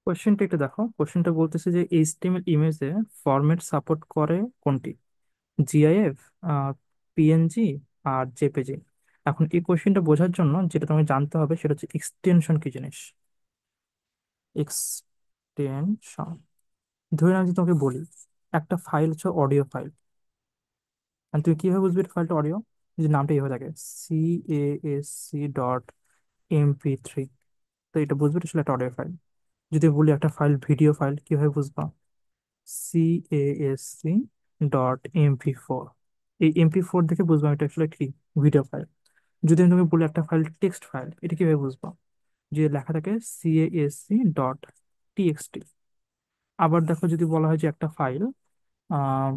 কোশ্চেনটা একটু দেখো, কোশ্চেনটা বলতেছে যে এইচটিএমএল ইমেজে ফরম্যাট সাপোর্ট করে কোনটি? জিআইএফ, পিএনজি, আর জেপিজি। এখন এই কোশ্চেনটা বোঝার জন্য যেটা তোমাকে জানতে হবে সেটা হচ্ছে এক্সটেনশন কি জিনিস। এক্সটেনশন, ধরে আমি যদি তোমাকে বলি একটা ফাইল হচ্ছে অডিও ফাইল, আর তুমি কিভাবে বুঝবে এটা ফাইলটা অডিও? যে নামটা এইভাবে থাকে, CASC.MP3, তো এটা বুঝবে এটা আসলে একটা অডিও ফাইল। যদি বলি একটা ফাইল ভিডিও ফাইল, কিভাবে বুঝবা? CASC.MP4, এই MP4 দেখে বুঝবা এটা আসলে কি ভিডিও ফাইল। যদি আমি তোমাকে বলি একটা ফাইল টেক্সট ফাইল, এটা কিভাবে বুঝবা? যে লেখা থাকে CASC.TXT। আবার দেখো, যদি বলা হয় যে একটা ফাইল, আহ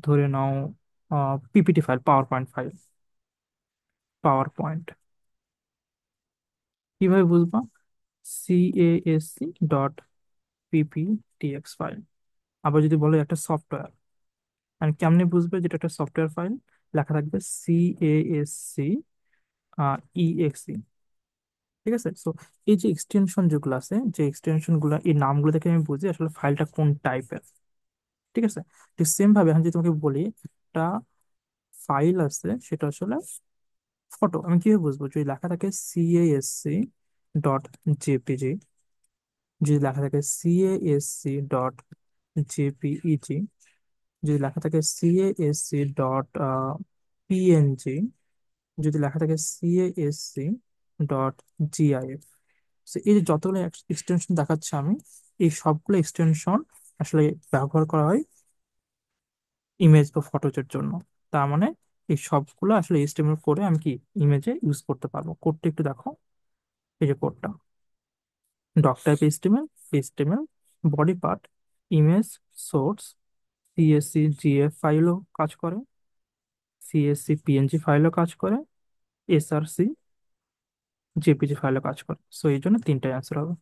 ধরে নাও PPT file, PowerPoint file, PowerPoint, কিভাবে বুঝবা? CASC.PPTX file. আবার যদি বলো একটা সফটওয়্যার, আর কেমনে বুঝবে যেটা একটা সফটওয়্যার ফাইল? লেখা থাকবে CASC.EXE। ঠিক আছে, সো এই যে এক্সটেনশন যেগুলো আছে, যে এক্সটেনশন গুলো, এই নামগুলো দেখে আমি বুঝি আসলে ফাইলটা কোন টাইপের। ঠিক আছে, ঠিক সেম ভাবে আমি যদি তোমাকে বলি একটা ফাইল আছে সেটা আসলে ফটো, আমি কিভাবে বুঝবো? যদি লেখা থাকে CASC.JPG, যদি লেখা থাকে CASC.JPEG, যদি লেখা থাকে CASC.PNG, যদি লেখা থাকে CASC.GIF। এই যে যতগুলো এক্সটেনশন দেখাচ্ছে আমি, এই সবগুলো এক্সটেনশন আসলে ব্যবহার করা হয় ইমেজ বা ফটোজের জন্য। তার মানে এই সবগুলো আসলে এইচটিএমএল করে আমি কি ইমেজে ইউজ করতে পারবো। কোডটা একটু দেখো, এই যে কোডটা, doctype HTML, HTML body part, image source, CSC GF ফাইলও কাজ করে, সিএসসি পিএনজি ফাইলও কাজ করে, এসআরসি জেপিজি ফাইলও কাজ করে। সো এই জন্য তিনটাই অ্যান্সার হবে।